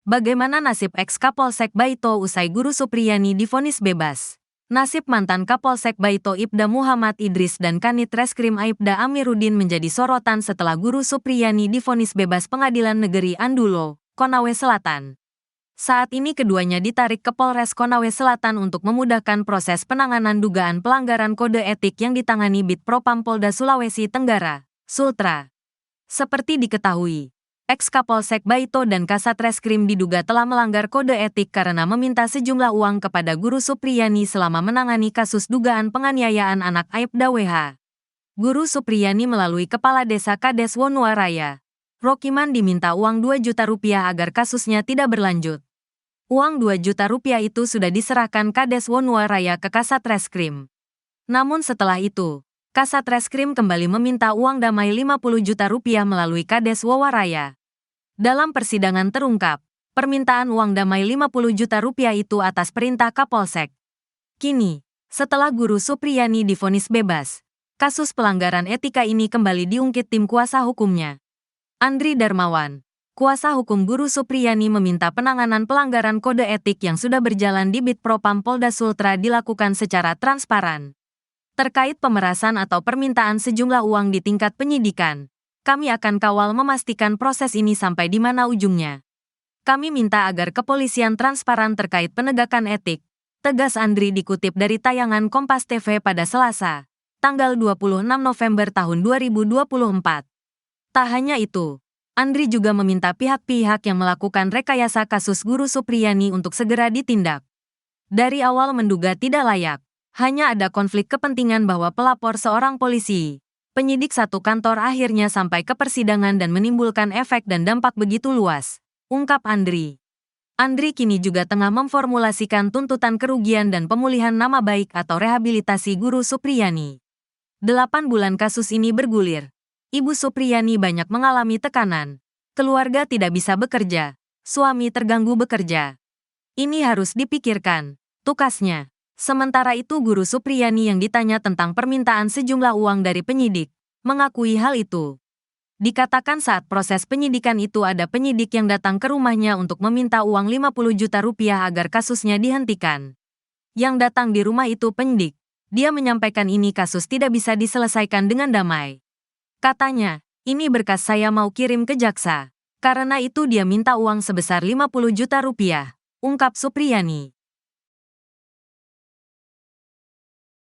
Bagaimana nasib ex-Kapolsek Baito usai Guru Supriyani divonis bebas? Nasib mantan Kapolsek Baito Ibda Muhammad Idris dan Kanit Reskrim Aibda Amiruddin menjadi sorotan setelah Guru Supriyani divonis bebas Pengadilan Negeri Andulo, Konawe Selatan. Saat ini keduanya ditarik ke Polres Konawe Selatan untuk memudahkan proses penanganan dugaan pelanggaran kode etik yang ditangani Bid Propam Polda Sulawesi Tenggara, Sultra. Seperti diketahui, ex-Kapolsek Baito dan Kasat Reskrim diduga telah melanggar kode etik karena meminta sejumlah uang kepada Guru Supriyani selama menangani kasus dugaan penganiayaan anak Aibda WH. Guru Supriyani melalui Kepala Desa Kades Wonuaraya, Rokiman diminta uang 2 juta rupiah agar kasusnya tidak berlanjut. Uang 2 juta rupiah itu sudah diserahkan Kades Wonuaraya ke Kasat Reskrim. Namun setelah itu, Kasat Reskrim kembali meminta uang damai 50 juta rupiah melalui Kades Wowaraya. Dalam persidangan terungkap, permintaan uang damai 50 juta rupiah itu atas perintah Kapolsek. Kini, setelah Guru Supriyani divonis bebas, kasus pelanggaran etika ini kembali diungkit tim kuasa hukumnya. Andri Darmawan, kuasa hukum Guru Supriyani meminta penanganan pelanggaran kode etik yang sudah berjalan di Bid Propam Polda Sultra dilakukan secara transparan. Terkait pemerasan atau permintaan sejumlah uang di tingkat penyidikan, kami akan kawal memastikan proses ini sampai di mana ujungnya. Kami minta agar kepolisian transparan terkait penegakan etik, tegas Andri dikutip dari tayangan Kompas TV pada Selasa, tanggal 26 November tahun 2024. Tak hanya itu, Andri juga meminta pihak-pihak yang melakukan rekayasa kasus Guru Supriyani untuk segera ditindak. Dari awal menduga tidak layak. Hanya ada konflik kepentingan bahwa pelapor seorang polisi, penyidik satu kantor akhirnya sampai ke persidangan dan menimbulkan efek dan dampak begitu luas, ungkap Andri. Andri kini juga tengah memformulasikan tuntutan kerugian dan pemulihan nama baik atau rehabilitasi Guru Supriyani. 8 bulan kasus ini bergulir. Ibu Supriyani banyak mengalami tekanan. Keluarga tidak bisa bekerja. Suami terganggu bekerja. Ini harus dipikirkan, tukasnya. Sementara itu Guru Supriyani yang ditanya tentang permintaan sejumlah uang dari penyidik, mengakui hal itu. Dikatakan saat proses penyidikan itu ada penyidik yang datang ke rumahnya untuk meminta uang 50 juta rupiah agar kasusnya dihentikan. Yang datang di rumah itu penyidik. Dia menyampaikan ini kasus tidak bisa diselesaikan dengan damai. Katanya, ini berkas saya mau kirim ke jaksa. Karena itu dia minta uang sebesar 50 juta rupiah, ungkap Supriyani.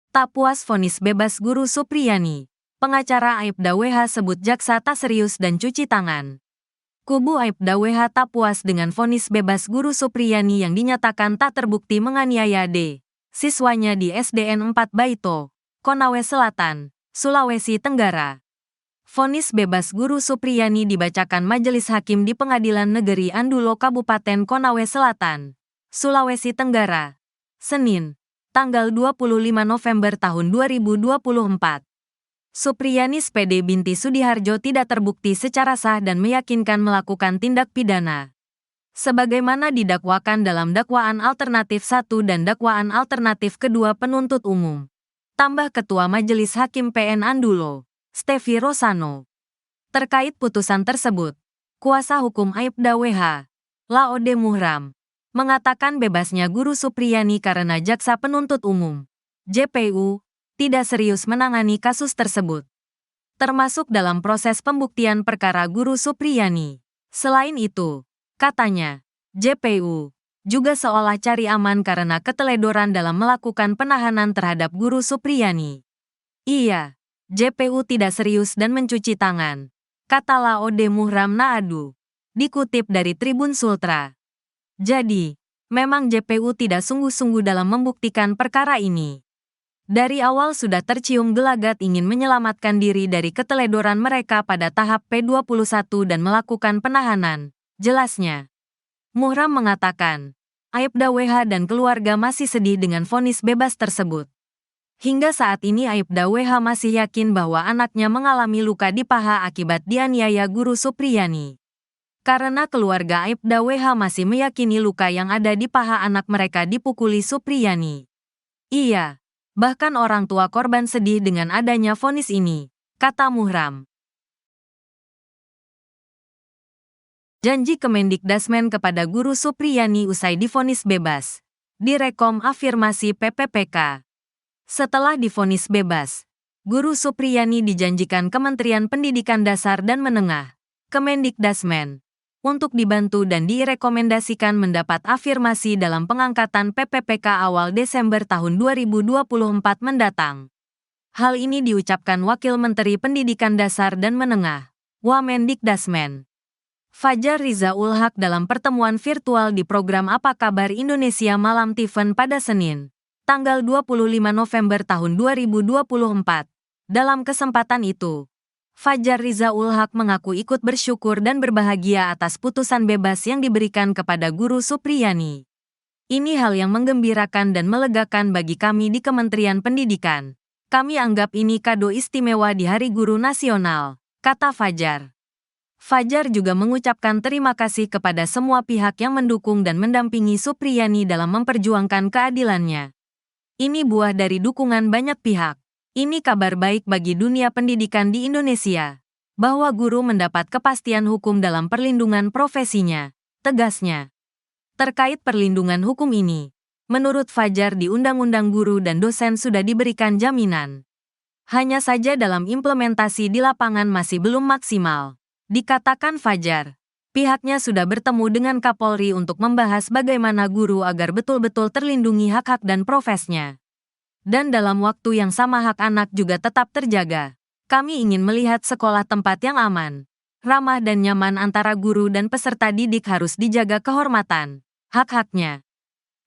Tak puas vonis bebas Guru Supriyani, pengacara Aibda WH sebut jaksa tak serius dan cuci tangan. Kubu Aibda WH tak puas dengan vonis bebas Guru Supriyani yang dinyatakan tak terbukti menganiaya D. Siswanya di SDN 4 Baito, Konawe Selatan, Sulawesi Tenggara. Vonis bebas Guru Supriyani dibacakan Majelis Hakim di Pengadilan Negeri Andulo Kabupaten Konawe Selatan, Sulawesi Tenggara, Senin, tanggal 25 November tahun 2024. Supriyani SPD binti Sudiharjo tidak terbukti secara sah dan meyakinkan melakukan tindak pidana. Sebagaimana didakwakan dalam dakwaan alternatif 1 dan dakwaan alternatif kedua penuntut umum. Tambah Ketua Majelis Hakim PN Andulo, Stevi Rosano. Terkait putusan tersebut, kuasa hukum Aibda WH, Laode Muhram, mengatakan bebasnya Guru Supriyani karena jaksa penuntut umum, JPU, tidak serius menangani kasus tersebut. Termasuk dalam proses pembuktian perkara Guru Supriyani. Selain itu, katanya, JPU juga seolah cari aman karena keteledoran dalam melakukan penahanan terhadap Guru Supriyani. Iya, JPU tidak serius dan mencuci tangan, kata Laode Muhram Naadu, dikutip dari Tribun Sultra. Jadi, memang JPU tidak sungguh-sungguh dalam membuktikan perkara ini. Dari awal sudah tercium gelagat ingin menyelamatkan diri dari keteledoran mereka pada tahap P21 dan melakukan penahanan, jelasnya. Muhram mengatakan, Aibda WH dan keluarga masih sedih dengan vonis bebas tersebut. Hingga saat ini Aibda WH masih yakin bahwa anaknya mengalami luka di paha akibat dianiaya Guru Supriyani. Karena keluarga Aibda WH masih meyakini luka yang ada di paha anak mereka dipukuli Supriyani. Iya, bahkan orang tua korban sedih dengan adanya vonis ini, kata Muhram. Janji Kemendikdasmen kepada Guru Supriyani usai divonis bebas. Direkom afirmasi PPPK. Setelah divonis bebas, Guru Supriyani dijanjikan Kementerian Pendidikan Dasar dan Menengah, Kemendikdasmen, untuk dibantu dan direkomendasikan mendapat afirmasi dalam pengangkatan PPPK awal Desember tahun 2024 mendatang. Hal ini diucapkan Wakil Menteri Pendidikan Dasar dan Menengah, Wamendikdasmen, Fajar Riza Ul-Haq dalam pertemuan virtual di program Apa Kabar Indonesia Malam Tiffen pada Senin, tanggal 25 November tahun 2024. Dalam kesempatan itu, Fajar Riza Ul-Haq mengaku ikut bersyukur dan berbahagia atas putusan bebas yang diberikan kepada Guru Supriyani. Ini hal yang menggembirakan dan melegakan bagi kami di Kementerian Pendidikan. Kami anggap ini kado istimewa di Hari Guru Nasional, kata Fajar. Fajar juga mengucapkan terima kasih kepada semua pihak yang mendukung dan mendampingi Supriyani dalam memperjuangkan keadilannya. Ini buah dari dukungan banyak pihak. Ini kabar baik bagi dunia pendidikan di Indonesia, bahwa guru mendapat kepastian hukum dalam perlindungan profesinya, tegasnya. Terkait perlindungan hukum ini, menurut Fajar di Undang-Undang Guru dan Dosen sudah diberikan jaminan. Hanya saja dalam implementasi di lapangan masih belum maksimal. Dikatakan Fajar, pihaknya sudah bertemu dengan Kapolri untuk membahas bagaimana guru agar betul-betul terlindungi hak-hak dan profesnya. Dan dalam waktu yang sama hak anak juga tetap terjaga. Kami ingin melihat sekolah tempat yang aman, ramah dan nyaman antara guru dan peserta didik harus dijaga kehormatan, hak-haknya.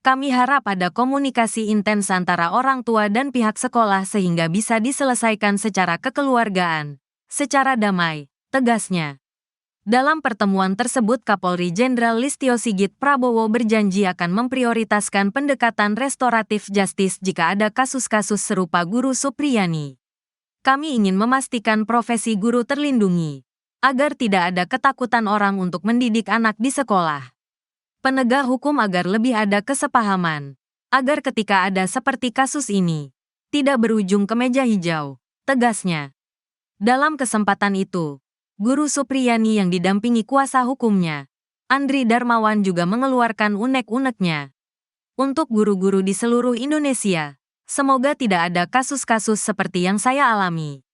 Kami harap ada komunikasi intens antara orang tua dan pihak sekolah sehingga bisa diselesaikan secara kekeluargaan, secara damai, tegasnya. Dalam pertemuan tersebut Kapolri Jenderal Listio Sigit Prabowo berjanji akan memprioritaskan pendekatan restoratif justice jika ada kasus-kasus serupa Guru Supriyani. Kami ingin memastikan profesi guru terlindungi, agar tidak ada ketakutan orang untuk mendidik anak di sekolah. Penegak hukum agar lebih ada kesepahaman, agar ketika ada seperti kasus ini, tidak berujung ke meja hijau, tegasnya. Dalam kesempatan itu, Guru Supriyani yang didampingi kuasa hukumnya, Andri Darmawan juga mengeluarkan unek-uneknya. Untuk guru-guru di seluruh Indonesia, semoga tidak ada kasus-kasus seperti yang saya alami.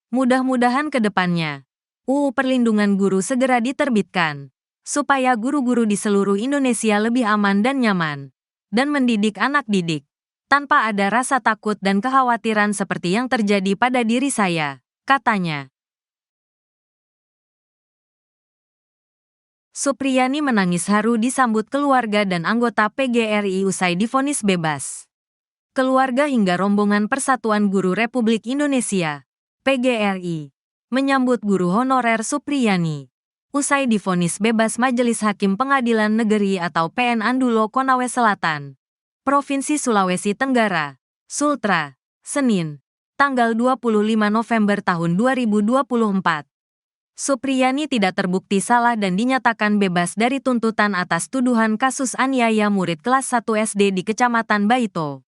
Mudah-mudahan ke depannya, UU Perlindungan Guru segera diterbitkan, supaya guru-guru di seluruh Indonesia lebih aman dan nyaman, dan mendidik anak didik, tanpa ada rasa takut dan kekhawatiran seperti yang terjadi pada diri saya, katanya. Supriyani menangis haru disambut keluarga dan anggota PGRI usai divonis bebas. Keluarga hingga rombongan Persatuan Guru Republik Indonesia, PGRI, menyambut guru honorer Supriyani. Usai divonis bebas Majelis Hakim Pengadilan Negeri atau PN Andulo Konawe Selatan, Provinsi Sulawesi Tenggara, Sultra, Senin, tanggal 25 November tahun 2024. Supriyani tidak terbukti salah dan dinyatakan bebas dari tuntutan atas tuduhan kasus aniaya murid kelas 1 SD di Kecamatan Baito.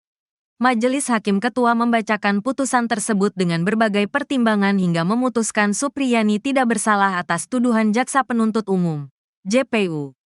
Majelis Hakim Ketua membacakan putusan tersebut dengan berbagai pertimbangan hingga memutuskan Supriyani tidak bersalah atas tuduhan Jaksa Penuntut Umum, JPU.